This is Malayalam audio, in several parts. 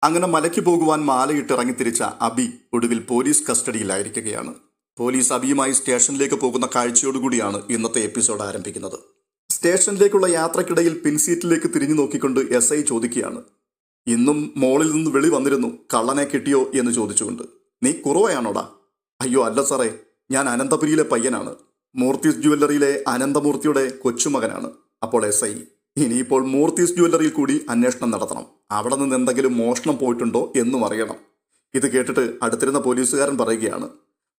അങ്ങനെ മലയ്ക്ക് പോകുവാൻ മാലയിട്ട് ഇറങ്ങിത്തിരിച്ച അബി ഒടുവിൽ പോലീസ് കസ്റ്റഡിയിലായിരിക്കുകയാണ്. പോലീസ് അബിയുമായി സ്റ്റേഷനിലേക്ക് പോകുന്ന കാഴ്ചയോടുകൂടിയാണ് ഇന്നത്തെ എപ്പിസോഡ് ആരംഭിക്കുന്നത്. സ്റ്റേഷനിലേക്കുള്ള യാത്രക്കിടയിൽ പിൻസീറ്റിലേക്ക് തിരിഞ്ഞു നോക്കിക്കൊണ്ട് SI ചോദിക്കുകയാണ്, ഇന്നും മോളിൽ നിന്ന് വെളി വന്നിരുന്നു, കള്ളനെ കിട്ടിയോ എന്ന് ചോദിച്ചുകൊണ്ട്. നീ കുറവയാണോടാ? അയ്യോ അല്ല സാറേ, ഞാൻ അനന്തപുരിയിലെ പയ്യനാണ്, മൂർത്തീസ് ജ്വല്ലറിയിലെ അനന്തമൂർത്തിയുടെ കൊച്ചുമകനാണ്. അപ്പോൾ SI, ഇനിയിപ്പോൾ മൂർത്തീസ് ജ്വല്ലറിയിൽ കൂടി അന്വേഷണം നടത്തണം, അവിടെ നിന്ന് എന്തെങ്കിലും മോഷണം പോയിട്ടുണ്ടോ എന്നും അറിയണം. ഇത് കേട്ടിട്ട് അടുത്തിരുന്ന പോലീസുകാരൻ പറയുകയാണ്,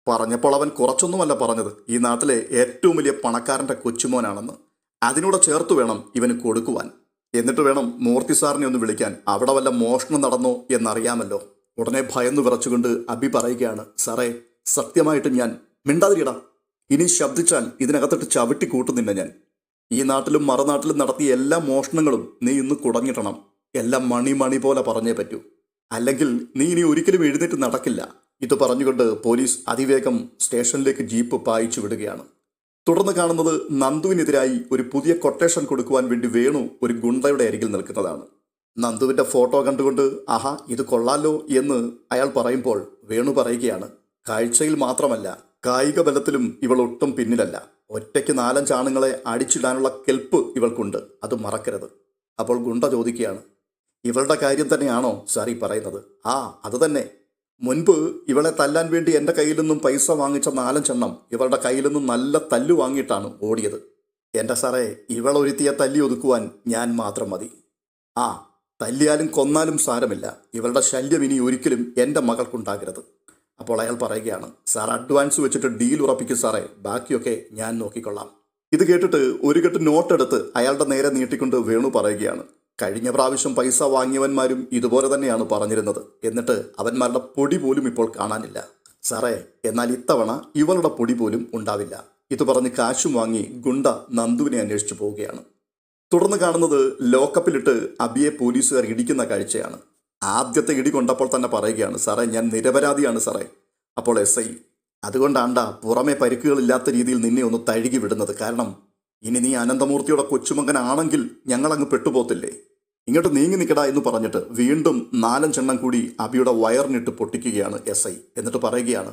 പറഞ്ഞപ്പോൾ അവൻ കുറച്ചൊന്നുമല്ല പറഞ്ഞത്, ഈ നാട്ടിലെ ഏറ്റവും വലിയ പണക്കാരൻ്റെ കൊച്ചുമോനാണെന്ന്. അതിനൂടെ ചേർത്ത് വേണം ഇവന് കൊടുക്കുവാൻ. എന്നിട്ട് വേണം മൂർത്തി സാറിനെ ഒന്ന് വിളിക്കാൻ, അവിടെ വല്ല മോഷണം നടന്നോ എന്നറിയാമല്ലോ. ഉടനെ ഭയന്നു വിറച്ചുകൊണ്ട് അബി പറയുകയാണ്, സാറേ സത്യമായിട്ട് ഞാൻ മിണ്ടാതിരിടാ, ഇനി ശബ്ദിച്ചാൽ ഇതിനകത്തിട്ട് ചവിട്ടി കൂട്ടുന്നില്ല ഞാൻ. ഈ നാട്ടിലും മറുനാട്ടിലും നടത്തിയ എല്ലാ മോഷണങ്ങളും നീ ഇന്ന് കുടഞ്ഞിട്ടണം, എല്ലാം മണി പോലെ പറഞ്ഞേ പറ്റൂ, അല്ലെങ്കിൽ നീ ഇനി ഒരിക്കലും എഴുന്നേറ്റ് നടക്കില്ല. ഇത് പറഞ്ഞുകൊണ്ട് പോലീസ് അതിവേഗം സ്റ്റേഷനിലേക്ക് ജീപ്പ് പായിച്ചു വിടുകയാണ്. തുടർന്ന് കാണുന്നത് നന്ദുവിനെതിരായി ഒരു പുതിയ കൊട്ടേഷൻ കൊടുക്കുവാൻ വേണ്ടി വേണു ഒരു ഗുണ്ടയുടെ അരികിൽ നിൽക്കുന്നതാണ്. നന്ദുവിൻ്റെ ഫോട്ടോ കണ്ടുകൊണ്ട് ആഹാ ഇത് കൊള്ളാലോ എന്ന് അയാൾ പറയുമ്പോൾ വേണു പറയുകയാണ്, കാഴ്ചയിൽ മാത്രമല്ല കായിക ബലത്തിലും ഇവൾ ഒട്ടും പിന്നിലല്ല, ഒറ്റയ്ക്ക് 4-5 ആണുങ്ങളെ അടിച്ചിടാനുള്ള കെൽപ്പ് ഇവൾക്കുണ്ട്, അത് മറക്കരുത്. അപ്പോൾ ഗുണ്ട ചോദിക്കുകയാണ്, ഇവളുടെ കാര്യം തന്നെയാണോ സാർ ഈ പറയുന്നത്? ആ അത് തന്നെ, മുൻപ് ഇവളെ തല്ലാൻ വേണ്ടി എൻ്റെ കയ്യിൽ നിന്നും പൈസ വാങ്ങിച്ച 4-5 എണ്ണം ഇവളുടെ കയ്യിൽ നിന്നും നല്ല തല്ലു വാങ്ങിയിട്ടാണ് ഓടിയത്. എൻ്റെ സാറേ, ഇവളൊരുത്തിയെ തല്ലി ഒതുക്കുവാൻ ഞാൻ മാത്രം മതി. ആ തല്ലിയാലും കൊന്നാലും സാരമില്ല, ഇവളുടെ ശല്യം ഇനി ഒരിക്കലും എൻ്റെ മകൾക്കുണ്ടാകരുത്. അപ്പോൾ അയാൾ പറയുകയാണ്, സാർ അഡ്വാൻസ് വെച്ചിട്ട് ഡീൽ ഉറപ്പിക്കും സാറേ, ബാക്കിയൊക്കെ ഞാൻ നോക്കിക്കൊള്ളാം. ഇത് കേട്ടിട്ട് ഒരു കെട്ട് നോട്ടെടുത്ത് അയാളുടെ നേരെ നീട്ടിക്കൊണ്ട് വേണു പറയുകയാണ്, കഴിഞ്ഞ പ്രാവശ്യം പൈസ വാങ്ങിയവന്മാരും ഇതുപോലെ തന്നെയാണ് പറഞ്ഞിരുന്നത്, എന്നിട്ട് അവന്മാരുടെ പൊടി പോലും ഇപ്പോൾ കാണാനില്ല സാറേ, എന്നാൽ ഇത്തവണ ഇവളുടെ പൊടി പോലും ഉണ്ടാവില്ല. ഇത് പറഞ്ഞ് കാശും വാങ്ങി ഗുണ്ട നന്ദുവിനെ അന്വേഷിച്ചു പോവുകയാണ്. തുടർന്ന് കാണുന്നത് ലോക്കപ്പിലിട്ട് അബിയെ പോലീസുകാർ ഇടിക്കുന്ന കാഴ്ചയാണ്. ആദ്യത്തെ ഇടി കൊണ്ടപ്പോൾ തന്നെ പറയുകയാണ്, സാറേ ഞാൻ നിരപരാധിയാണ് സാറേ. അപ്പോൾ SI, അതുകൊണ്ടാണ്ടാ പുറമെ പരിക്കുകളില്ലാത്ത രീതിയിൽ നിന്നെ ഒന്ന് തഴുകി വിടുന്നത്, കാരണം ഇനി നീ അനന്തമൂർത്തിയുടെ കൊച്ചുമകനാണെങ്കിൽ ഞങ്ങളങ്ങ് പെട്ടുപോത്തില്ലേ, ഇങ്ങോട്ട് നീങ്ങി നിൽക്കടാ എന്ന് പറഞ്ഞിട്ട് വീണ്ടും 4-5 എണ്ണം കൂടി അബിയുടെ വയറിനിട്ട് പൊട്ടിക്കുകയാണ് SI. എന്നിട്ട് പറയുകയാണ്,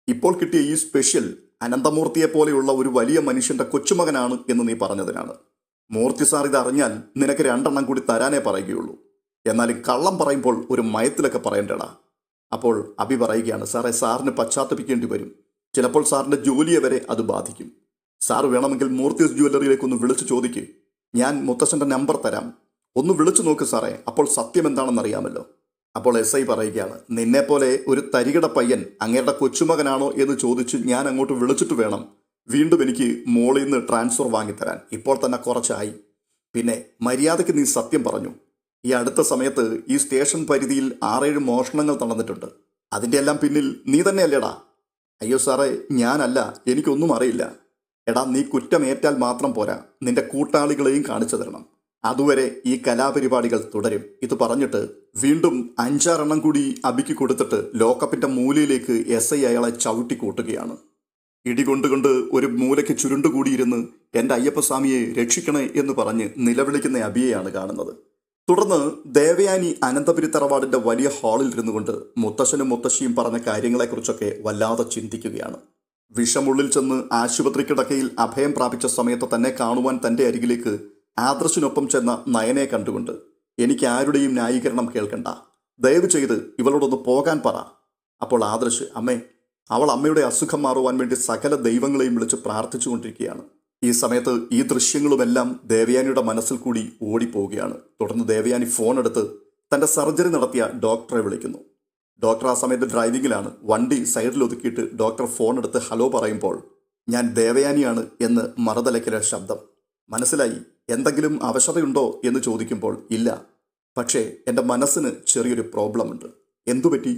ഇപ്പോൾ കിട്ടിയ ഈ സ്പെഷ്യൽ അനന്തമൂർത്തിയെ പോലെയുള്ള ഒരു വലിയ മനുഷ്യന്റെ കൊച്ചുമകനാണ് എന്ന് നീ പറഞ്ഞതിനാണ്. മൂർത്തി സാർ ഇത് അറിഞ്ഞാൽ നിനക്ക് 2 എണ്ണം കൂടി തരാനേ പറയുകയുള്ളൂ, എന്നാലും കള്ളം പറയുമ്പോൾ ഒരു മയത്തിലൊക്കെ പറയണ്ടടാ. അപ്പോൾ അബി പറയുകയാണ്, സാറേ സാറിന് പശ്ചാത്തപിക്കേണ്ടി വരും, ചിലപ്പോൾ സാറിൻ്റെ ജോലിയെ വരെ അത് ബാധിക്കും. സാർ വേണമെങ്കിൽ മൂർത്തീസ് ജ്വല്ലറിയിലേക്കൊന്ന് വിളിച്ചു ചോദിക്ക്, ഞാൻ മുത്തശ്ശൻ്റെ നമ്പർ തരാം, ഒന്ന് വിളിച്ചു നോക്ക് സാറേ, അപ്പോൾ സത്യം എന്താണെന്ന് അറിയാമല്ലോ. അപ്പോൾ SI പറയുകയാണ്, നിന്നെപ്പോലെ ഒരു തരികിട പയ്യൻ അങ്ങേരുടെ കൊച്ചുമകനാണോ എന്ന് ചോദിച്ച് ഞാൻ അങ്ങോട്ട് വിളിച്ചിട്ട് വേണം വീണ്ടും എനിക്ക് മോളിൽ നിന്ന് ട്രാൻസ്ഫർ വാങ്ങിത്തരാൻ, ഇപ്പോൾ തന്നെ കുറച്ചായി. പിന്നെ മര്യാദയ്ക്ക് നീ സത്യം പറഞ്ഞു, ഈ അടുത്ത സമയത്ത് ഈ സ്റ്റേഷൻ പരിധിയിൽ 6-7 മോഷണങ്ങൾ നടന്നിട്ടുണ്ട്, അതിൻ്റെ എല്ലാം പിന്നിൽ നീ തന്നെയല്ലേടാ? അയ്യോ സാറേ ഞാനല്ല, എനിക്കൊന്നും അറിയില്ല. എടാ നീ കുറ്റമേറ്റാൽ മാത്രം പോരാ, നിന്റെ കൂട്ടാളികളെയും കാണിച്ചു തരണം, അതുവരെ ഈ കലാപരിപാടികൾ തുടരും. ഇത് പറഞ്ഞിട്ട് വീണ്ടും 5-6 എണ്ണം കൂടി അബിക്ക് കൊടുത്തിട്ട് ലോക്കപ്പിൻ്റെ മൂലയിലേക്ക് SI അയാളെ ചവിട്ടി കൂട്ടുകയാണ്. ഇടികൊണ്ടുകൊണ്ട് ഒരു മൂലയ്ക്ക് ചുരുണ്ടുകൂടിയിരുന്ന് എൻ്റെ അയ്യപ്പസ്വാമിയെ രക്ഷിക്കണേ എന്ന് പറഞ്ഞ് നിലവിളിക്കുന്ന അബിയെയാണ് കാണുന്നത്. തുടർന്ന് ദേവയാനി അനന്തപുരി തറവാടിൻ്റെ വലിയ ഹാളിൽ ഇരുന്നു കൊണ്ട് മുത്തശ്ശനും മുത്തശ്ശിയും പറഞ്ഞ കാര്യങ്ങളെക്കുറിച്ചൊക്കെ വല്ലാതെ ചിന്തിക്കുകയാണ്. വിഷമുള്ളിൽ ചെന്ന് ആശുപത്രി കിടക്കയിൽ അഭയം പ്രാപിച്ച സമയത്ത് തന്നെ കാണുവാൻ തൻ്റെ അരികിലേക്ക് ആദർശിനൊപ്പം ചെന്ന നയനെ കണ്ടുകൊണ്ട്, എനിക്ക് ആരുടെയും ന്യായീകരണം കേൾക്കണ്ട, ദയവ് ചെയ്ത് ഇവളോടൊന്ന് പോകാൻ പറ. അപ്പോൾ ആദർശ്, അമ്മേ, അവൾ അമ്മയുടെ അസുഖം മാറുവാൻ വേണ്ടി സകല ദൈവങ്ങളെയും വിളിച്ച് പ്രാർത്ഥിച്ചുകൊണ്ടിരിക്കുകയാണ്. ഈ സമയത്ത് ഈ ദൃശ്യങ്ങളുമെല്ലാം ദേവയാനിയുടെ മനസ്സിൽ കൂടി ഓടിപ്പോവുകയാണ്. തുടർന്ന് ദേവയാനി ഫോൺ എടുത്ത് തൻ്റെ സർജറി നടത്തിയ ഡോക്ടറെ വിളിക്കുന്നു. ഡോക്ടർ ആ സമയത്ത് ഡ്രൈവിങ്ങിലാണ്. വണ്ടി സൈഡിൽ ഒതുക്കിയിട്ട് ഡോക്ടർ ഫോൺ എടുത്ത് ഹലോ പറയുമ്പോൾ, ഞാൻ ദേവയാനിയാണ് എന്ന് മറുതലയ്ക്കലെ ശബ്ദം. മനസ്സിലായി, എന്തെങ്കിലും അവശതയുണ്ടോ എന്ന് ചോദിക്കുമ്പോൾ ഇല്ല, പക്ഷേ എൻ്റെ മനസ്സിന് ചെറിയൊരു പ്രോബ്ലം ഉണ്ട്. എന്തുപറ്റി?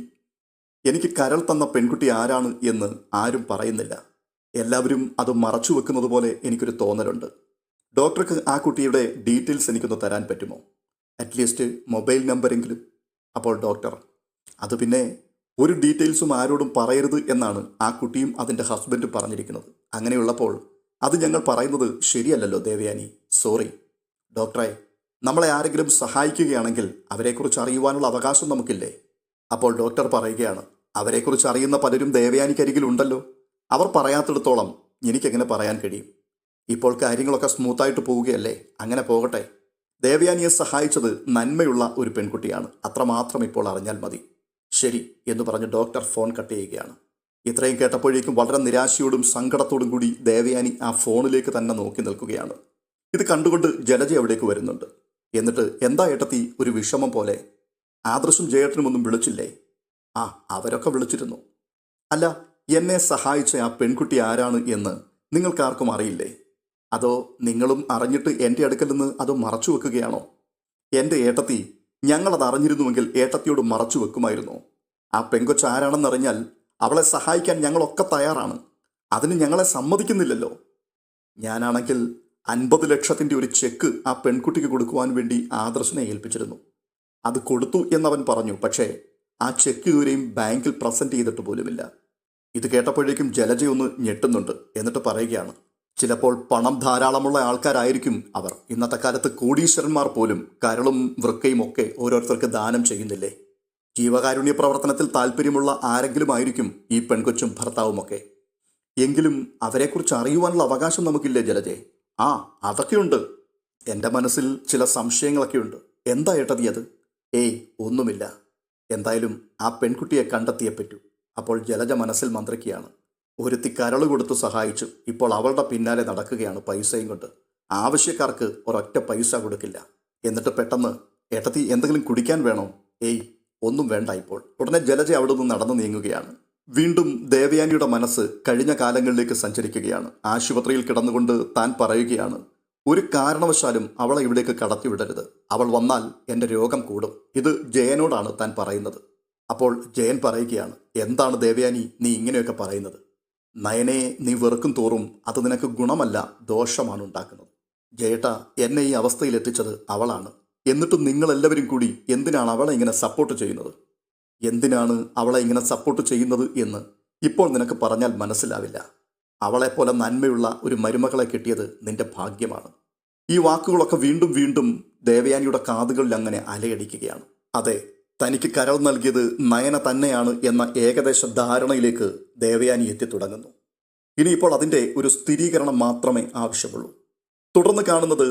എനിക്ക് കരൾ തന്ന പെൺകുട്ടി ആരാണ് എന്ന് ആരും പറയുന്നില്ല, എല്ലാവരും അത് മറച്ചു വെക്കുന്നത് പോലെ എനിക്കൊരു തോന്നലുണ്ട്. ഡോക്ടർക്ക് ആ കുട്ടിയുടെ ഡീറ്റെയിൽസ് എനിക്കൊന്ന് തരാൻ പറ്റുമോ? അറ്റ്ലീസ്റ്റ് മൊബൈൽ നമ്പരെങ്കിലും. അപ്പോൾ ഡോക്ടർ, അത് പിന്നെ ഒരു ഡീറ്റെയിൽസും ആരോടും പറയരുത് എന്നാണ് ആ കുട്ടിയും അതിൻ്റെ ഹസ്ബൻഡും പറഞ്ഞിരിക്കുന്നത്. അങ്ങനെയുള്ളപ്പോൾ അത് ഞങ്ങൾ പറയുന്നത് ശരിയല്ലല്ലോ ദേവയാനി, സോറി. ഡോക്ടറെ, നമ്മളെ ആരെങ്കിലും സഹായിക്കുകയാണെങ്കിൽ അവരെക്കുറിച്ച് അറിയുവാനുള്ള അവകാശം നമുക്കില്ലേ? അപ്പോൾ ഡോക്ടർ പറയുകയാണ്, അവരെക്കുറിച്ച് അറിയുന്ന പലരും ദേവയാനിക്കരികിലുണ്ടല്ലോ. അവർ പറയാത്തിടത്തോളം എനിക്കെങ്ങനെ പറയാൻ കഴിയും? ഇപ്പോൾ കാര്യങ്ങളൊക്കെ സ്മൂത്തായിട്ട് പോവുകയല്ലേ, അങ്ങനെ പോകട്ടെ. ദേവയാനിയെ സഹായിച്ചത് നന്മയുള്ള ഒരു പെൺകുട്ടിയാണ്, അത്രമാത്രം ഇപ്പോൾ അറിഞ്ഞാൽ മതി. ശരി എന്ന് പറഞ്ഞ് ഡോക്ടർ ഫോൺ കട്ട് ചെയ്യുകയാണ്. ഇത്രയും കേട്ടപ്പോഴേക്കും വളരെ നിരാശയോടും സങ്കടത്തോടും കൂടി ദേവയാനി ആ ഫോണിലേക്ക് തന്നെ നോക്കി നിൽക്കുകയാണ്. ഇത് കണ്ടുകൊണ്ട് ജലജ അവിടേക്ക് വരുന്നുണ്ട്. എന്നിട്ട് എന്താ ഏട്ടത്തി ഒരു വിഷമം പോലെ? ആദർശും ജയേട്ടനും ഒന്നും വിളിച്ചില്ലേ? ആ, അവരൊക്കെ വിളിച്ചിരുന്നു. അല്ല, എന്നെ സഹായിച്ച ആ പെൺകുട്ടി ആരാണ് എന്ന് നിങ്ങൾക്കാർക്കും അറിയില്ലേ? അതോ നിങ്ങളും അറിഞ്ഞിട്ട് എൻ്റെ അടുക്കൽ നിന്ന് അത് മറച്ചു വെക്കുകയാണോ? എൻ്റെ ഏട്ടത്തി, ഞങ്ങളത് അറിഞ്ഞിരുന്നുവെങ്കിൽ ഏട്ടത്തിയോട് മറച്ചു വെക്കുമായിരുന്നു. ആ പെങ്കൊച്ച് ആരാണെന്നറിഞ്ഞാൽ അവളെ സഹായിക്കാൻ ഞങ്ങളൊക്കെ തയ്യാറാണ്. അതിന് ഞങ്ങളെ സമ്മതിക്കുന്നില്ലല്ലോ. ഞാനാണെങ്കിൽ 50 ലക്ഷത്തിൻ്റെ ഒരു ചെക്ക് ആ പെൺകുട്ടിക്ക് കൊടുക്കുവാൻ വേണ്ടി ആദർശിനെ ഏൽപ്പിച്ചിരുന്നു. അത് കൊടുത്തു എന്നവൻ പറഞ്ഞു. പക്ഷേ ആ ചെക്ക് ഇതുവരെയും ബാങ്കിൽ പ്രസൻറ്റ് ചെയ്തിട്ട് പോലുമില്ല. ഇത് കേട്ടപ്പോഴേക്കും ജലജയൊന്ന് ഞെട്ടുന്നുണ്ട്. എന്നിട്ട് പറയുകയാണ്, ചിലപ്പോൾ പണം ധാരാളമുള്ള ആൾക്കാരായിരിക്കും അവർ. ഇന്നത്തെ കാലത്ത് കോടീശ്വരന്മാർ പോലും കരളും വൃക്കയും ഒക്കെ ഓരോരുത്തർക്ക് ദാനം ചെയ്യുന്നില്ലേ? ജീവകാരുണ്യ പ്രവർത്തനത്തിൽ താല്പര്യമുള്ള ആരെങ്കിലും ആയിരിക്കും ഈ പെൺകൊച്ചും ഭർത്താവുമൊക്കെ. എങ്കിലും അവരെക്കുറിച്ച് അറിയുവാനുള്ള അവകാശം നമുക്കില്ലേ ജലജെ? ആ, അതൊക്കെയുണ്ട്. എൻ്റെ മനസ്സിൽ ചില സംശയങ്ങളൊക്കെയുണ്ട്. എന്താ ഏട്ടതി അത്? ഏയ്, ഒന്നുമില്ല. എന്തായാലും ആ പെൺകുട്ടിയെ കണ്ടെത്തിയേ പറ്റൂ. അപ്പോൾ ജലജ മനസ്സിൽ മന്ത്രിക്കുകയാണ്. ഒരുത്തി കരൾ കൊടുത്ത് സഹായിച്ചു, ഇപ്പോൾ അവളുടെ പിന്നാലെ നടക്കുകയാണ് പൈസയും കൊണ്ട്. ആവശ്യക്കാർക്ക് ഒരൊറ്റ പൈസ കൊടുക്കില്ല. എന്നിട്ട് പെട്ടെന്ന്, ഏട്ടത്തി എന്തെങ്കിലും കുടിക്കാൻ വേണോ? ഏയ്, ഒന്നും വേണ്ട ഇപ്പോൾ. ഉടനെ ജലജ അവിടെ നിന്ന് നടന്നു നീങ്ങുകയാണ്. വീണ്ടും ദേവയാനിയുടെ മനസ്സ് കഴിഞ്ഞ കാലങ്ങളിലേക്ക് സഞ്ചരിക്കുകയാണ്. ആശുപത്രിയിൽ കിടന്നുകൊണ്ട് താൻ പറയുകയാണ്, ഒരു കാരണവശാലും അവളെ ഇവിടേക്ക് കടത്തിവിടരുത്. അവൾ വന്നാൽ എൻ്റെ രോഗം കൂടും. ഇത് ജയനോടാണ് താൻ പറയുന്നത്. അപ്പോൾ ജയൻ പറയുകയാണ്, എന്താണ് ദേവയാനി നീ ഇങ്ങനെയൊക്കെ പറയുന്നത്? നയനെ നീ വെറുക്കും തോറും അത് നിനക്ക് ഗുണമല്ല, ദോഷമാണ് ഉണ്ടാക്കുന്നത്. ജയേട്ട, എന്നെ ഈ അവസ്ഥയിലെത്തിച്ചത് അവളാണ്. എന്നിട്ടും നിങ്ങളെല്ലാവരും കൂടി എന്തിനാണ് അവളെ ഇങ്ങനെ സപ്പോർട്ട് ചെയ്യുന്നത്? എന്തിനാണ് അവളെ ഇങ്ങനെ സപ്പോർട്ട് ചെയ്യുന്നത് എന്ന് ഇപ്പോൾ നിനക്ക് പറഞ്ഞാൽ മനസ്സിലാവില്ല. അവളെപ്പോലെ നന്മയുള്ള ഒരു മരുമകളെ കിട്ടിയത് നിന്റെ ഭാഗ്യമാണ്. ഈ വാക്കുകളൊക്കെ വീണ്ടും വീണ്ടും ദേവയാനിയുടെ കാതുകളിൽ അങ്ങനെ അലയടിക്കുകയാണ്. അതെ, തനിക്ക് കരൾ നൽകിയത് നയന തന്നെയാണ് എന്ന ഏകദേശ ധാരണയിലേക്ക് ദേവയാനി എത്തിത്തുടങ്ങുന്നു. ഇനിയിപ്പോൾ അതിൻ്റെ ഒരു സ്ഥിരീകരണം മാത്രമേ ആവശ്യമുള്ളൂ. തുടർന്ന് കാണുന്നത്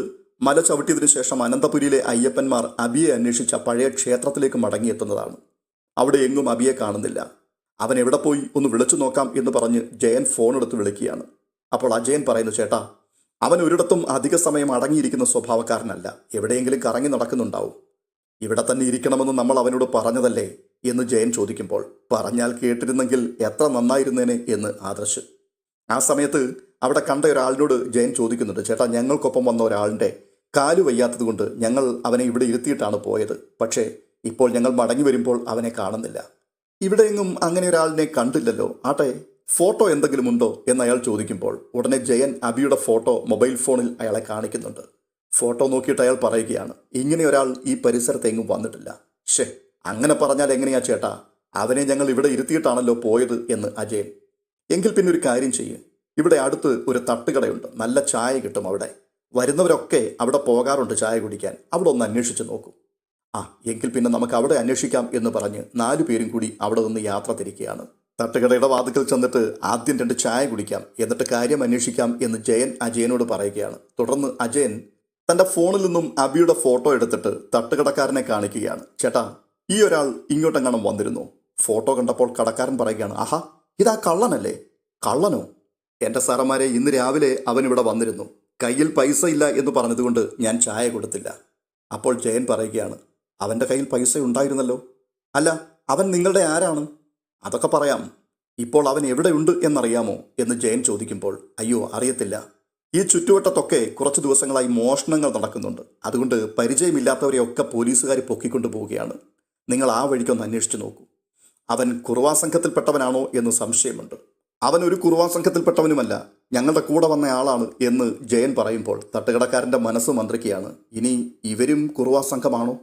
മല ചവിട്ടിയതിനു ശേഷം അനന്തപുരിയിലെ അയ്യപ്പന്മാർ അബിയെ അന്വേഷിച്ച പഴയ ക്ഷേത്രത്തിലേക്ക് മടങ്ങിയെത്തുന്നതാണ്. അവിടെ എങ്ങും അബിയെ കാണുന്നില്ല. അവൻ എവിടെ പോയി ഒന്ന് വിളിച്ചു നോക്കാം എന്ന് പറഞ്ഞ് ജയൻ ഫോണെടുത്ത് വിളിക്കുകയാണ്. അപ്പോൾ അജയൻ പറയുന്നു, ചേട്ടാ, അവൻ ഒരിടത്തും അധിക സമയം അടങ്ങിയിരിക്കുന്ന സ്വഭാവക്കാരനല്ല. എവിടെയെങ്കിലും കറങ്ങി നടക്കുന്നുണ്ടാവും. ഇവിടെ തന്നെ ഇരിക്കണമെന്ന് നമ്മൾ അവനോട് പറഞ്ഞതല്ലേ എന്ന് ജയൻ ചോദിക്കുമ്പോൾ, പറഞ്ഞാൽ കേട്ടിരുന്നെങ്കിൽ എത്ര നന്നായിരുന്നേനെ എന്ന് ആദർശ്. ആ സമയത്ത് അവിടെ കണ്ട ഒരാളിനോട് ജയൻ ചോദിക്കുന്നുണ്ട്, ചേട്ടാ, ഞങ്ങൾക്കൊപ്പം വന്ന ഒരാളിൻ്റെ കാലു വയ്യാത്തത് കൊണ്ട് ഞങ്ങൾ അവനെ ഇവിടെ ഇരുത്തിയിട്ടാണ് പോയത്. പക്ഷേ ഇപ്പോൾ ഞങ്ങൾ മടങ്ങി വരുമ്പോൾ അവനെ കാണുന്നില്ല. ഇവിടെയെങ്ങും അങ്ങനെ ഒരാളിനെ കണ്ടില്ലല്ലോ. ആട്ടെ, ഫോട്ടോ എന്തെങ്കിലും ഉണ്ടോ എന്ന് അയാൾ ചോദിക്കുമ്പോൾ ഉടനെ ജയൻ അബിയുടെ ഫോട്ടോ മൊബൈൽ ഫോണിൽ അയാളെ കാണിക്കുന്നുണ്ട്. ഫോട്ടോ നോക്കിയിട്ട് അയാൾ പറയുകയാണ്, ഇങ്ങനെ ഒരാൾ ഈ പരിസരത്ത് എങ്ങും വന്നിട്ടില്ല. അങ്ങനെ പറഞ്ഞാൽ എങ്ങനെയാ ചേട്ടാ? അവനെ ഞങ്ങൾ ഇവിടെ ഇരുത്തിയിട്ടാണല്ലോ പോയത് എന്ന് അജയൻ. എങ്കിൽ പിന്നെ ഒരു കാര്യം ചെയ്യ്, ഇവിടെ അടുത്ത് ഒരു തട്ടുകടയുണ്ട്, നല്ല ചായ കിട്ടും അവിടെ. വരുന്നവരൊക്കെ അവിടെ പോകാറുണ്ട് ചായ കുടിക്കാൻ. അവിടെ ഒന്ന് അന്വേഷിച്ച് നോക്കൂ. എങ്കിൽ പിന്നെ നമുക്ക് അവിടെ അന്വേഷിക്കാം എന്ന് പറഞ്ഞ് 4 പേരും കൂടി അവിടെ നിന്ന് യാത്ര തിരിക്കുകയാണ്. തട്ടുകടയുടെ വാതിക്കൽ ചെന്നിട്ട് ആദ്യം 2 ചായ കുടിക്കാം, എന്നിട്ട് കാര്യം അന്വേഷിക്കാം എന്ന് ജയൻ അജയനോട് പറയുകയാണ്. തുടർന്ന് അജയൻ തൻ്റെ ഫോണിൽ നിന്നും അബിയുടെ ഫോട്ടോ എടുത്തിട്ട് തട്ടുകടക്കാരനെ കാണിക്കുകയാണ്. ചേട്ടാ, ഈ ഒരാൾ ഇങ്ങോട്ടെങ്ങാനും വന്നിരുന്നു. ഫോട്ടോ കണ്ടപ്പോൾ കടക്കാരൻ പറയുകയാണ്, ആഹാ, ഇതാ കള്ളനല്ലേ? കള്ളനോ? എൻ്റെ സാറന്മാരെ, ഇന്ന് രാവിലെ അവനിവിടെ വന്നിരുന്നു. കയ്യിൽ പൈസ ഇല്ല എന്ന് പറഞ്ഞതുകൊണ്ട് ഞാൻ ചായ കൊടുത്തില്ല. അപ്പോൾ ജയൻ പറയുകയാണ്, അവൻ്റെ കയ്യിൽ പൈസ ഉണ്ടായിരുന്നല്ലോ. അല്ല, അവൻ നിങ്ങളുടെ ആരാണ്? അതൊക്കെ പറയാം. ഇപ്പോൾ അവൻ എവിടെയുണ്ട് എന്നറിയാമോ എന്ന് ജയൻ ചോദിക്കുമ്പോൾ, അയ്യോ, അറിയത്തില്ല. ഈ ചുറ്റുവട്ടത്തൊക്കെ കുറച്ച് ദിവസങ്ങളായി മോഷണങ്ങൾ നടക്കുന്നുണ്ട്. അതുകൊണ്ട് പരിചയമില്ലാത്തവരെയൊക്കെ പോലീസുകാർ പൊക്കിക്കൊണ്ടു പോവുകയാണ്. നിങ്ങൾ ആ വഴിക്കൊന്ന് അന്വേഷിച്ചു നോക്കൂ. അവൻ കുറുവാ സംഘത്തിൽപ്പെട്ടവനാണോ എന്ന് സംശയമുണ്ട്. അവൻ ഒരു കുറുവാ സംഘത്തിൽപ്പെട്ടവനുമല്ല, ഞങ്ങളുടെ കൂടെ വന്ന ആളാണ് എന്ന് ജയൻ പറയുമ്പോൾ തട്ടുകടക്കാരൻ്റെ മനസ്സ് മന്ത്രിക്കുകയാണ്. ഇനി ഇവരും കുറുവാ സംഘമാണോ?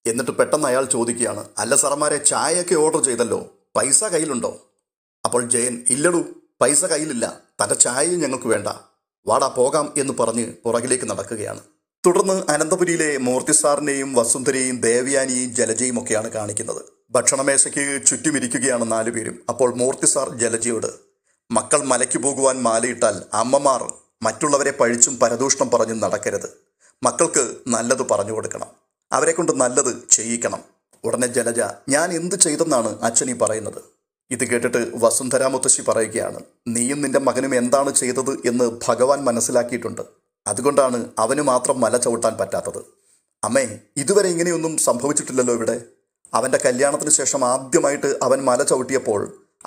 എന്നിട്ട് പെട്ടെന്ന് അയാൾ ചോദിക്കുകയാണ്, അല്ല സാറന്മാരെ, ചായയൊക്കെ ഓർഡർ ചെയ്തല്ലോ, പൈസ കയ്യിലുണ്ടോ? അപ്പോൾ ജയൻ, ഇല്ലടൂ, പൈസ കയ്യിലില്ല, തൻ്റെ ചായയും ഞങ്ങൾക്ക് വേണ്ട, വാടാ പോകാം എന്ന് പറഞ്ഞ് പുറകിലേക്ക് നടക്കുകയാണ്. തുടർന്ന് അനന്തപുരിയിലെ മൂർത്തി സാറിനെയും വസുന്ധരയെയും ദേവയാനിയെയും ജലജയും ഒക്കെയാണ് കാണിക്കുന്നത്. ഭക്ഷണമേശയ്ക്ക് ചുറ്റുമിരിക്കുകയാണ് 4 പേരും. അപ്പോൾ മൂർത്തി സാർ ജലജയോട്, മക്കൾ മലയ്ക്ക് പോകുവാൻ മാലയിട്ടാൽ അമ്മമാർ മറ്റുള്ളവരെ പഴിച്ചും പരദൂഷണം പറഞ്ഞും നടക്കരുത്. മക്കൾക്ക് നല്ലത് പറഞ്ഞു കൊടുക്കണം, അവരെ കൊണ്ട് നല്ലത് ചെയ്യിക്കണം. ഉടനെ ജലജ, ഞാൻ എന്ത് ചെയ്തെന്നാണ് അച്ഛനീ പറയുന്നത്? ഇത് കേട്ടിട്ട് വസുന്ധര മുത്തശ്ശി പറയുകയാണ്, നീയും നിന്റെ മകനും എന്താണ് ചെയ്തത് എന്ന് ഭഗവാൻ മനസ്സിലാക്കിയിട്ടുണ്ട്. അതുകൊണ്ടാണ് അവന് മാത്രം മല ചവിട്ടാൻ പറ്റാത്തത്. അമ്മേ, ഇതുവരെ ഇങ്ങനെയൊന്നും സംഭവിച്ചിട്ടില്ലല്ലോ ഇവിടെ. അവൻ്റെ കല്യാണത്തിന് ശേഷം ആദ്യമായിട്ട് അവൻ മല ചവിട്ടിയപ്പോൾ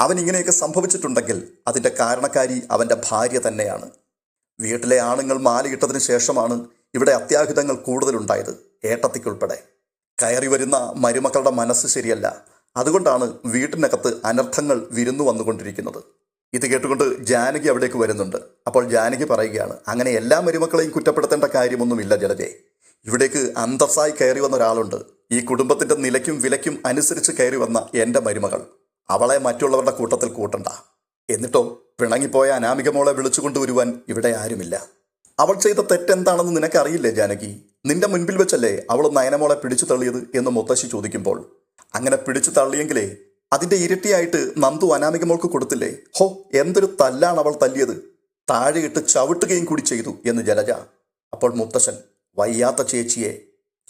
അവൻ ഇങ്ങനെയൊക്കെ സംഭവിച്ചിട്ടുണ്ടെങ്കിൽ അതിൻ്റെ കാരണക്കാരി അവൻ്റെ ഭാര്യ തന്നെയാണ്. വീട്ടിലെ ആണുങ്ങൾ മാലയിട്ടതിന് ശേഷമാണ് ഇവിടെ അത്യാഹിതങ്ങൾ കൂടുതലുണ്ടായത്, ഏട്ടത്തിക്കുൾപ്പെടെ. കയറി വരുന്ന മരുമക്കളുടെ മനസ്സ് ശരിയല്ല. അതുകൊണ്ടാണ് വീട്ടിനകത്ത് അനർത്ഥങ്ങൾ വിരുന്നു വന്നുകൊണ്ടിരിക്കുന്നത്. ഇത് കേട്ടുകൊണ്ട് ജാനകി അവിടേക്ക് വരുന്നുണ്ട്. അപ്പോൾ ജാനകി പറയുകയാണ്, അങ്ങനെ എല്ലാ മരുമക്കളെയും കുറ്റപ്പെടുത്തേണ്ട കാര്യമൊന്നുമില്ല ജലജെ. ഇവിടേക്ക് അന്തസ്സായി കയറി വന്ന ഒരാളുണ്ട്. ഈ കുടുംബത്തിൻ്റെ നിലയ്ക്കും വിലയ്ക്കും അനുസരിച്ച് കയറി വന്ന എൻ്റെ മരുമകൾ. അവളെ മറ്റുള്ളവരുടെ കൂട്ടത്തിൽ കൂട്ടണ്ട. എന്നിട്ടോ പിണങ്ങിപ്പോയ അനാമിക മോളെ വിളിച്ചുകൊണ്ടുവരുവാൻ ഇവിടെ ആരുമില്ല. അവൾ ചെയ്ത തെറ്റെന്താണെന്ന് നിനക്കറിയില്ലേ ജാനകി? നിന്റെ മുൻപിൽ വെച്ചല്ലേ അവൾ നയനമോളെ പിടിച്ചു തള്ളിയത് എന്ന് മുത്തശ്ശി ചോദിക്കുമ്പോൾ, അങ്ങനെ പിടിച്ചു തള്ളിയെങ്കിലേ അതിൻ്റെ ഇരട്ടിയായിട്ട് നന്ദു അനാമിക മോൾക്ക് കൊടുത്തില്ലേ? ഹോ, എന്തൊരു തല്ലാണ് അവൾ തല്ലിയത്! താഴെയിട്ട് ചവിട്ടുകയും കൂടി ചെയ്തു എന്ന് ജലജ. അപ്പോൾ മുത്തശ്ശൻ, വയ്യാത്ത ചേച്ചിയെ,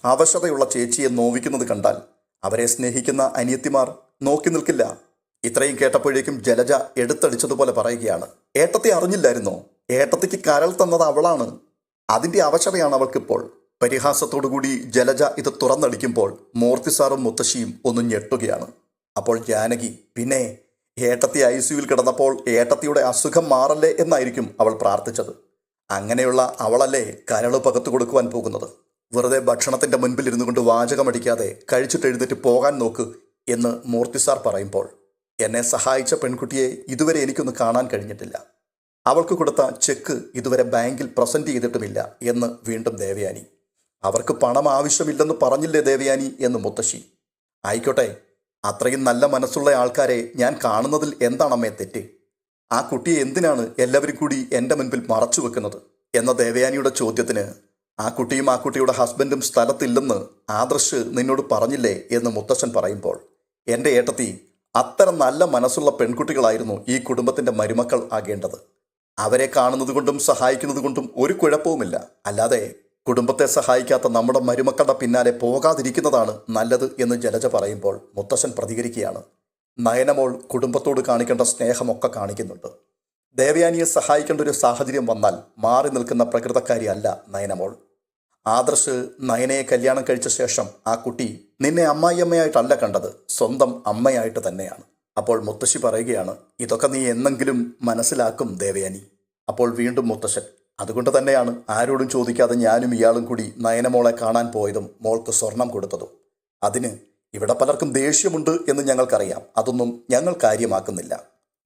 അവശതയുള്ള ചേച്ചിയെ നോവിക്കുന്നത് കണ്ടാൽ അവരെ സ്നേഹിക്കുന്ന അനിയത്തിമാർ നോക്കി നിൽക്കില്ല. ഇത്രയും കേട്ടപ്പോഴേക്കും ജലജ എടുത്തടിച്ചതുപോലെ പറയുകയാണ്, ഏട്ടത്തെ അറിഞ്ഞില്ലായിരുന്നോ? ഏട്ടത്തിക്ക് കരൾ തന്നത് അവളാണ്. അതിൻ്റെ അവശതയാണ് അവൾക്കിപ്പോൾ. പരിഹാസത്തോടുകൂടി ജലജ ഇത് തുറന്നടിക്കുമ്പോൾ മൂർത്തി സാറും മുത്തശ്ശിയും ഒന്ന് ഞെട്ടുകയാണ്. അപ്പോൾ ജാനകി, പിന്നെ ഏട്ടത്തി ICUവിൽ കിടന്നപ്പോൾ ഏട്ടത്തിയുടെ അസുഖം മാറല്ലേ എന്നായിരിക്കും അവൾ പ്രാർത്ഥിച്ചത്. അങ്ങനെയുള്ള അവളല്ലേ കരൾ പകത്തു കൊടുക്കുവാൻ പോകുന്നത്? വെറുതെ ഭക്ഷണത്തിൻ്റെ മുൻപിൽ ഇരുന്നു കൊണ്ട് വാചകമടിക്കാതെ കഴിച്ചിട്ട് എഴുന്നേറ്റ് പോകാൻ നോക്ക് എന്ന് മൂർത്തി സാർ പറയുമ്പോൾ, എന്നെ സഹായിച്ച പെൺകുട്ടിയെ ഇതുവരെ എനിക്കൊന്ന് കാണാൻ കഴിഞ്ഞിട്ടില്ല. അവൾക്ക് കൊടുത്ത ചെക്ക് ഇതുവരെ ബാങ്കിൽ പ്രസൻറ്റ് ചെയ്തിട്ടുമില്ല എന്ന് വീണ്ടും ദേവയാനി. അവർക്ക് പണം ആവശ്യമില്ലെന്ന് പറഞ്ഞില്ലേ ദേവയാനി എന്ന് മുത്തശ്ശി. ആയിക്കോട്ടെ, അത്രയും നല്ല മനസ്സുള്ള ആൾക്കാരെ ഞാൻ കാണുന്നതിൽ എന്താണമ്മേ തെറ്റ്? ആ കുട്ടിയെ എന്തിനാണ് എല്ലാവരും കൂടി എൻ്റെ മുൻപിൽ മറച്ചു വെക്കുന്നത് എന്ന ദേവയാനിയുടെ ചോദ്യത്തിന്, ആ കുട്ടിയും ആ കുട്ടിയുടെ ഹസ്ബൻഡും സ്ഥലത്തില്ലെന്ന് ആദർശ് നിന്നോട് പറഞ്ഞില്ലേ എന്ന് മുത്തശ്ശൻ പറയുമ്പോൾ, എൻ്റെ ഏട്ടത്തി, അത്തരം നല്ല മനസ്സുള്ള പെൺകുട്ടികളായിരുന്നു ഈ കുടുംബത്തിൻ്റെ മരുമക്കൾ ആകേണ്ടത്. അവരെ കാണുന്നത് കൊണ്ടും സഹായിക്കുന്നത് കൊണ്ടും ഒരു കുഴപ്പവുമില്ല. അല്ലാതെ കുടുംബത്തെ സഹായിക്കാത്ത നമ്മുടെ മരുമക്കളുടെ പിന്നാലെ പോകാതിരിക്കുന്നതാണ് നല്ലത് എന്ന് ജലജ പറയുമ്പോൾ മുത്തശ്ശൻ പ്രതികരിക്കുകയാണ്, നയനമോൾ കുടുംബത്തോട് കാണിക്കേണ്ട സ്നേഹമൊക്കെ കാണിക്കുന്നുണ്ട്. ദേവയാനിയെ സഹായിക്കേണ്ട ഒരു സാഹചര്യം വന്നാൽ മാറി നിൽക്കുന്ന പ്രകൃതക്കാരിയല്ല നയനമോൾ. ആദർശ് നയനയെ കല്യാണം കഴിച്ച ശേഷം ആ കുട്ടി നിന്നെ അമ്മായിയമ്മയായിട്ടല്ല കണ്ടത്, സ്വന്തം അമ്മയായിട്ട് തന്നെയാണ്. അപ്പോൾ മുത്തശ്ശി പറയുകയാണ്, ഇതൊക്കെ നീ എന്നെങ്കിലും മനസ്സിലാക്കും ദേവയാനി. അപ്പോൾ വീണ്ടും മുത്തശ്ശൻ, അതുകൊണ്ട് തന്നെയാണ് ആരോടും ചോദിക്കാതെ ഞാനും ഇയാളും കൂടി നയനമോളെ കാണാൻ പോയതും മോൾക്ക് സ്വർണം കൊടുത്തതും. അതിന് ഇവിടെ പലർക്കും ദേഷ്യമുണ്ട് എന്ന് ഞങ്ങൾക്കറിയാം. അതൊന്നും ഞങ്ങൾ കാര്യമാക്കുന്നില്ല.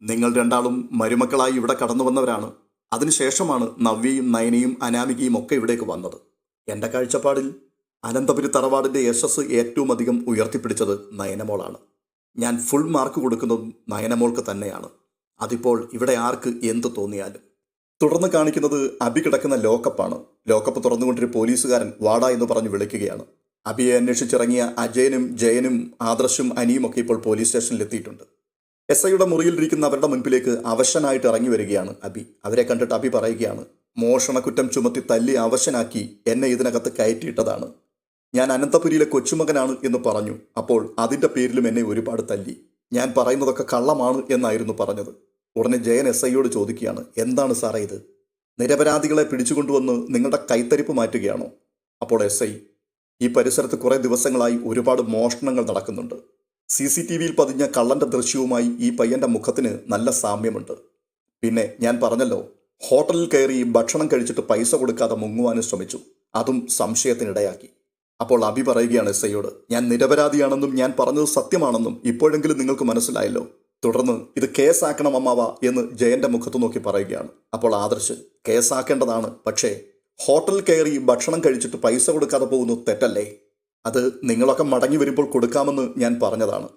നിങ്ങൾ രണ്ടാളും മരുമക്കളായി ഇവിടെ കടന്നു വന്നവരാണ്. അതിനുശേഷമാണ് നവ്യയും നയനയും അനാമികയും ഒക്കെ ഇവിടേക്ക് വന്നത്. എൻ്റെ കാഴ്ചപ്പാടിൽ അനന്തപുരി തറവാടിൻ്റെ യശസ് ഏറ്റവും അധികം ഉയർത്തിപ്പിടിച്ചത് നയനമോളാണ്. ഞാൻ ഫുൾ മാർക്ക് കൊടുക്കുന്നതും നയനമോൾക്ക് തന്നെയാണ്. അതിപ്പോൾ ഇവിടെ ആർക്ക് എന്ത് തോന്നിയാലും. തുടർന്ന് കാണിക്കുന്നത് അബി കിടക്കുന്ന ലോക്കപ്പാണ്. ലോക്കപ്പ് തുറന്നുകൊണ്ടൊരു പോലീസുകാരൻ വാടാ എന്ന് പറഞ്ഞ് വിളിക്കുകയാണ്. അബിയെ അന്വേഷിച്ചിറങ്ങിയ അജയനും ജയനും ആദർശും അനിയും ഒക്കെ ഇപ്പോൾ പോലീസ് സ്റ്റേഷനിൽ എത്തിയിട്ടുണ്ട്. SIയുടെ മുറിയിലിരിക്കുന്ന അവരുടെ മുൻപിലേക്ക് അവശനായിട്ട് ഇറങ്ങി വരികയാണ് അബി. അവരെ കണ്ടിട്ട് അബി പറയുകയാണ്, മോഷണക്കുറ്റം ചുമത്തി തല്ലി അവശനാക്കി എന്നെ ഇതിനകത്ത് കയറ്റിയിട്ടതാണ്. ഞാൻ അനന്തപുരിയിലെ കൊച്ചുമകനാണ് എന്ന് പറഞ്ഞു. അപ്പോൾ അതിൻ്റെ പേരിലും എന്നെ ഒരുപാട് തല്ലി. ഞാൻ പറയുന്നതൊക്കെ കള്ളമാണ് എന്നായിരുന്നു പറഞ്ഞത്. ഉടനെ ജയൻ SIയോട് ചോദിക്കുകയാണ്, എന്താണ് സാറേ ഇത്? നിരപരാധികളെ പിടിച്ചുകൊണ്ടുവന്ന് നിങ്ങളുടെ കൈത്തരിപ്പ് മാറ്റുകയാണോ? അപ്പോൾ SI, ഈ പരിസരത്ത് കുറേ ദിവസങ്ങളായി ഒരുപാട് മോഷണങ്ങൾ നടക്കുന്നുണ്ട്. CCTVയിൽ പതിഞ്ഞ കള്ളൻ്റെ ദൃശ്യവുമായി ഈ പയ്യൻ്റെ മുഖത്തിന് നല്ല സാമ്യമുണ്ട്. പിന്നെ ഞാൻ പറഞ്ഞല്ലോ, ഹോട്ടലിൽ കയറി ഭക്ഷണം കഴിച്ചിട്ട് പൈസ കൊടുക്കാതെ മുങ്ങുവാനും ശ്രമിച്ചു. അതും സംശയത്തിനിടയാക്കി. അപ്പോൾ അബി പറയുകയാണ് SIയോട്, ഞാൻ നിരപരാധിയാണെന്നും ഞാൻ പറഞ്ഞത് സത്യമാണെന്നും ഇപ്പോഴെങ്കിലും നിങ്ങൾക്ക് മനസ്സിലായല്ലോ. തുടർന്ന് ഇത് കേസാക്കണം അമ്മാവ എന്ന് ജയന്റെ മുഖത്ത് നോക്കി പറയുകയാണ്. അപ്പോൾ ആദർശ്, കേസാക്കേണ്ടതാണ്, പക്ഷേ ഹോട്ടലിൽ കയറി ഭക്ഷണം കഴിച്ചിട്ട് പൈസ കൊടുക്കാതെ പോകുന്നത് തെറ്റല്ലേ? അത് നിങ്ങളൊക്കെ മടങ്ങി വരുമ്പോൾ കൊടുക്കാമെന്ന് ഞാൻ പറഞ്ഞതാണ്.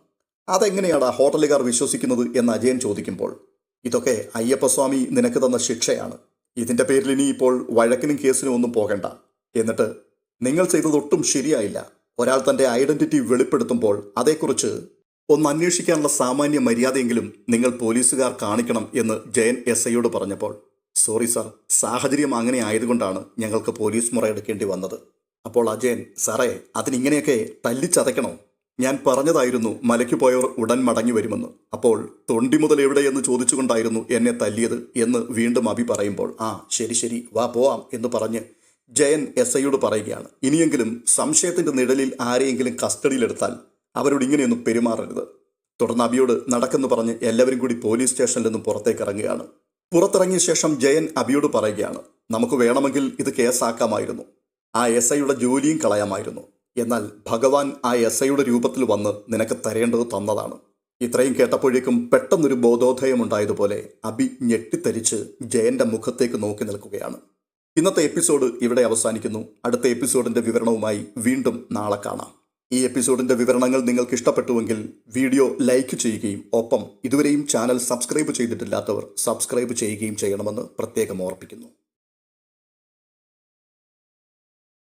അതെങ്ങനെയാണ് ഹോട്ടലുകാർ വിശ്വസിക്കുന്നത് എന്ന് അജയൻ ചോദിക്കുമ്പോൾ, ഇതൊക്കെ അയ്യപ്പസ്വാമി നിനക്ക് തന്ന ശിക്ഷയാണ്. ഇതിൻ്റെ പേരിൽ ഇനി ഇപ്പോൾ വഴക്കിനും കേസിനും ഒന്നും പോകണ്ട. എന്നിട്ട് നിങ്ങൾ ചെയ്തതൊട്ടും ശരിയായില്ല. ഒരാൾ തൻ്റെ ഐഡന്റിറ്റി വെളിപ്പെടുത്തുമ്പോൾ അതേക്കുറിച്ച് ഒന്ന് അന്വേഷിക്കാനുള്ള സാമാന്യ മര്യാദയെങ്കിലും നിങ്ങൾ പോലീസുകാർ കാണിക്കണം എന്ന് ജയൻ SIയോട് പറഞ്ഞപ്പോൾ, സോറി സാർ, സാഹചര്യം അങ്ങനെ ആയതുകൊണ്ടാണ് ഞങ്ങൾക്ക് പോലീസ് മുറ എടുക്കേണ്ടി വന്നത്. അപ്പോൾ അജയൻ, സാറേ അതിനിങ്ങനെയൊക്കെ തല്ലിച്ചതയ്ക്കണോ? ഞാൻ പറഞ്ഞതായിരുന്നു മലയ്ക്ക് പോയവർ ഉടൻ മടങ്ങി വരുമെന്ന്. അപ്പോൾ തൊണ്ടി മുതൽ എവിടെയെന്ന് ചോദിച്ചുകൊണ്ടായിരുന്നു എന്നെ തല്ലിയത് എന്ന് വീണ്ടും അബി പറയുമ്പോൾ, ആ ശരി ശരി വാ പോവാം എന്ന് പറഞ്ഞ് ജയൻ SIയോട് പറയുകയാണ്, ഇനിയെങ്കിലും സംശയത്തിന്റെ നിഴലിൽ ആരെയെങ്കിലും കസ്റ്റഡിയിലെടുത്താൽ അവരോട് ഇങ്ങനെയൊന്നും പെരുമാറരുത്. തുടർന്ന് അബിയോട് നടക്കെന്ന് പറഞ്ഞ് എല്ലാവരും കൂടി പോലീസ് സ്റ്റേഷനിൽ നിന്നും പുറത്തേക്ക് ഇറങ്ങുകയാണ്. പുറത്തിറങ്ങിയ ശേഷം ജയൻ അബിയോട് പറയുകയാണ്, നമുക്ക് വേണമെങ്കിൽ ഇത് കേസാക്കാമായിരുന്നു, ആ SIയുടെ ജോലിയും കളയാമായിരുന്നു. എന്നാൽ ഭഗവാൻ ആ SIയുടെ രൂപത്തിൽ വന്ന് നിനക്ക് തരേണ്ടത് തന്നതാണ്. ഇത്രയും കേട്ടപ്പോഴേക്കും പെട്ടെന്നൊരു ബോധോദയമുണ്ടായതുപോലെ അബി ഞെട്ടിത്തരിച്ച് ജയന്റെ മുഖത്തേക്ക് നോക്കി നിൽക്കുകയാണ്. ഇന്നത്തെ എപ്പിസോഡ് ഇവിടെ അവസാനിക്കുന്നു. അടുത്ത എപ്പിസോഡിന്റെ വിവരണവുമായി വീണ്ടും നാളെ കാണാം. ഈ എപ്പിസോഡിന്റെ വിവരണങ്ങൾ നിങ്ങൾക്ക് ഇഷ്ടപ്പെട്ടുവെങ്കിൽ വീഡിയോ ലൈക്ക് ചെയ്യുകയും ഒപ്പം ഇതുവരെയും ചാനൽ സബ്സ്ക്രൈബ് ചെയ്തിട്ടില്ലാത്തവർ സബ്സ്ക്രൈബ് ചെയ്യുകയും ചെയ്യണമെന്ന് പ്രത്യേകം ഓർപ്പിക്കുന്നു.